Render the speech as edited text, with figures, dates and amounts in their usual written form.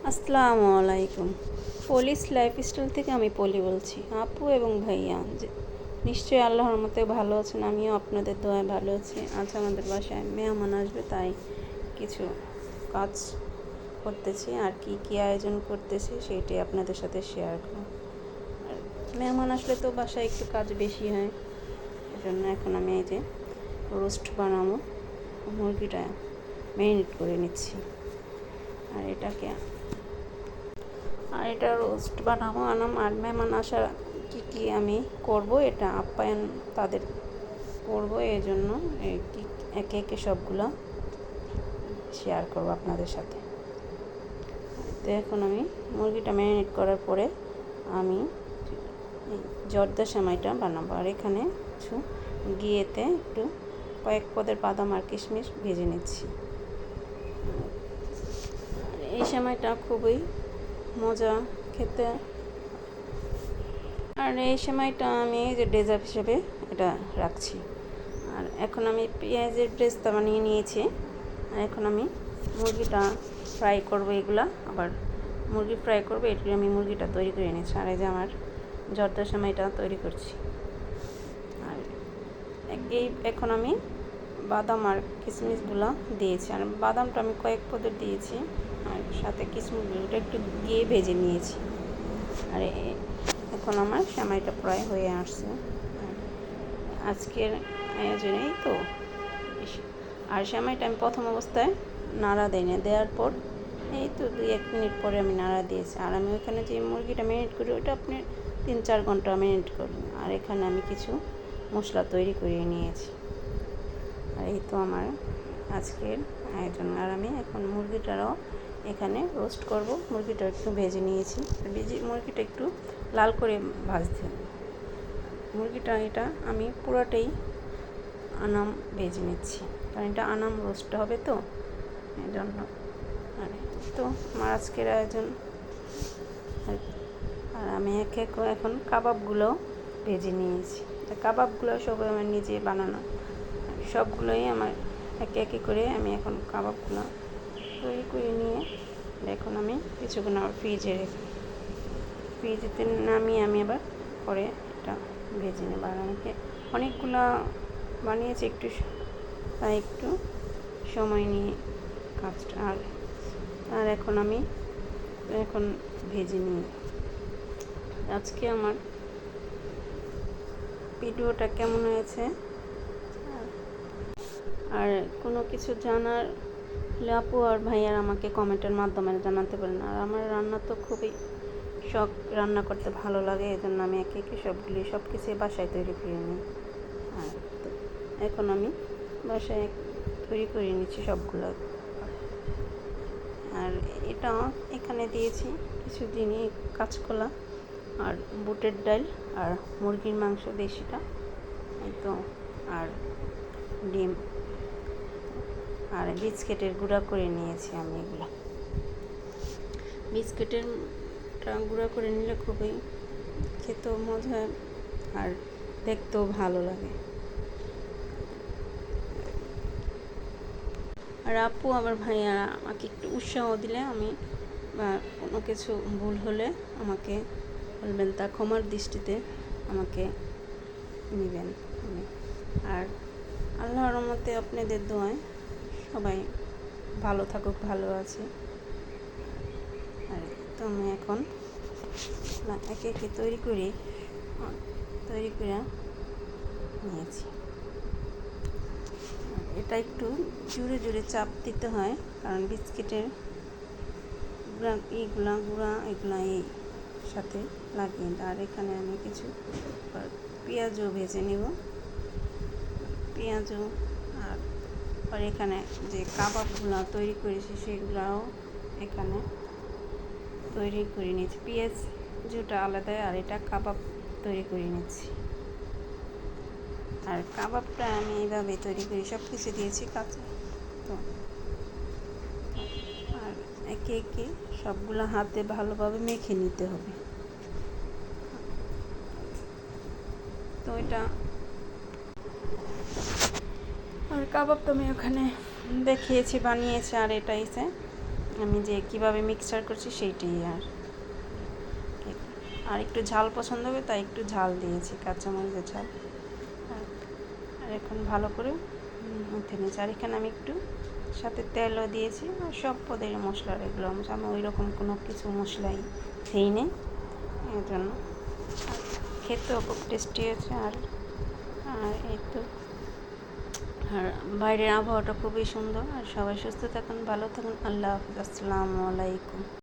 আসসালামু আলাইকুম। পলিস লাইফস্টাইল থেকে আমি পলি বলছি। আপু এবং ভাইয়া নিশ্চয়ই আল্লাহর রহমতে ভালো আছেন, আমিও আপনাদের দোয়ায় ভালো আছি। আজ আমাদের বাসায় মেহমান আসবে, তাই কিছু কাজ করতেছি আর কি আয়োজন করতেছি সেইটাই আপনাদের সাথে শেয়ার করব। আর মেহমান আসলে তো বাসায় একটু কাজ বেশি হয়, এজন্য এখন আমি এই যে রোস্ট বানাবো, মুরগিটা ম্যারিনেট করে নিচ্ছি। আর এটা রোস্ট বানাবো আর মেহমান আসার কী আমি করব, এটা আপ্যায়ন তাদের করব, এই জন্য একে একে সবগুলো শেয়ার করব আপনাদের সাথে। তো এখন আমি মুরগিটা ম্যারিনেট করার পরে আমি জর্দা সেমাইটা বানাবো। আর এখানে কিছু ঘিয়েতে একটু কয়েক পদের বাদাম আর কিশমিশ ভেজে নিচ্ছি। এই সেমাইটা খুবই মজা খেতে। আর এই সেমাইটা আমি যে ডেজার্ট হিসেবে এটা রাখছি। আর এখন আমি পেঁয়াজের ব্রেস্তা বানিয়ে নিয়েছি। আর এখন আমি মুরগিটা ফ্রাই করব, আবার মুরগি ফ্রাই করবো, এটি আমি মুরগিটা তৈরি করে নিয়েছি। আর এই যে আমার জর্দা সেমাইটা তৈরি করছি। আর এখন আমি বাদাম আর কিশমিশগুলো দিয়েছি। আর বাদামটা আমি কয়েক পদের দিয়েছি, আর সাথে কিশমিশগুলোটা একটু দিয়ে ভেজে নিয়েছি। আর এখন আমার সেমাইটা প্রায় হয়ে আসছে। আজকের আয়োজনেই তো। আর সেমাইটা আমি প্রথম অবস্থায় নাড়া দিই না, দেওয়ার পর এই তো 2-1 মিনিট পরে আমি নাড়া দিয়েছি। আর আমি ওইখানে যে মুরগিটা ম্যারিনেট করি ওটা আপনি 3-4 ঘন্টা ম্যারিনেট করুন। আর এখানে আমি কিছু মশলা তৈরি করে নিয়েছি। আর এই তো আমার আজকের আয়োজন। আর আমি এখন মুরগিটারও এখানে রোস্ট করব। মুরগিটা একটু ভেজে নিয়েছি, মুরগিটা একটু লাল করে ভাজতে হবে। এটা আমি পুরোটাই আনাম ভেজে নিচ্ছি, কারণ এটা আনাম রোস্ট হবে তো, এই জন্য। আর তো আমার আজকের আয়োজন। আর আমি এখন কাবাবগুলো ভেজে নিয়েছি। কাবাবগুলো সব আমার নিজে বানানো, সবগুলোই আমার একে করে আমি এখন কাবাবগুলো তৈরি করে নিয়ে এখন আমি কিছুক্ষণ আবার ফ্রিজেতে নামিয়ে আমি আবার পরে এটা ভেজে নেব। আর আমাকে অনেকগুলো বানিয়েছি, একটু সময় নিয়ে কাজটা। আর এখন ভেজে নিই। আজকে আমার ভিডিওটা কেমন হয়েছে, আর কোনো কিছু জানার আপু আর ভাইয়ার আমাকে কমেন্টের মাধ্যমে জানাতে পারেন। আর আমার রান্না তো খুবই শখ, রান্না করতে ভালো লাগে, এই জন্য আমি একে একে সব কিছু বাসায় তৈরি করে নিই। আর এখন আমি বাসায় তৈরি করে নিচ্ছি সবগুলো। আর এটা এখানে দিয়েছি কিছু জিনিস, কাঁচকলা আর বুটের ডাল আর মুরগির মাংস দেশিটা, এই তো, আর ডিম আর বিস্কিটের গুঁড়া করে নিয়েছি আমি। বিস্কিটের গুঁড়া করে নিলে খুবই খেতেও মজা আর দেখতেও ভালো লাগে। আর আপু আমার ভাইয়ারা আমাকে একটু উৎসাহ দিলে আমি বা কোনো কিছু ভুল হলে আমাকে বলবেন, তা ক্ষমার দৃষ্টিতে আমাকে নেবেন। আর আল্লাহর রহমতে আপনাদের দোয়ায় সবাই ভালো থাকুক, ভালো আছে। আর তো আমি এখন একে একে তৈরি করে নিয়েছি। এটা একটু জোরে জোরে চাপ দিতে হয়, কারণ বিস্কিটের গুঁড়া এই সাথে লাগিয়ে। আর এখানে আমি কিছু পেঁয়াজও ভেজে নেব, আর এখানে যে কাবাবগুলো তৈরি করেছি সেগুলাও এখানে তৈরি করে নিয়েছি। পেঁয়াজ যেটা আলাদা, আর এটা কাবাব তৈরি করে নিচ্ছি। আর কাবাবটা আমি এইভাবে তৈরি করি, সব কিছু দিয়েছি কাঁচা তো। আর একে একে সবগুলো হাতে ভালোভাবে মেখে নিতে হবে। তো এটা আর কাবাব তো আমি ওখানে দেখিয়েছি, বানিয়েছি। আর এটা আমি যে কিভাবে মিক্সচার করছি সেইটাই। আর একটু ঝাল পছন্দ হবে তাই একটু ঝাল দিয়েছি, কাঁচামরিচের ঝাল। আর এখন ভালো করে মুথে নিয়েছি। আর এখানে আমি একটু সাথে তেলও দিয়েছি। আর সব পদের মশলার এগুলো আমি ওই রকম কোনো কিছু মশলাই দিই নি, এর জন্য। আর খেতেও খুব টেস্টি হয়েছে। আর এই তো, আর বাইরের আবহাওয়াটা খুবই সুন্দর। আর সবাই সুস্থ থাকুন, ভালো থাকুন। আল্লাহ হাফিজ, আসসালামু আলাইকুম।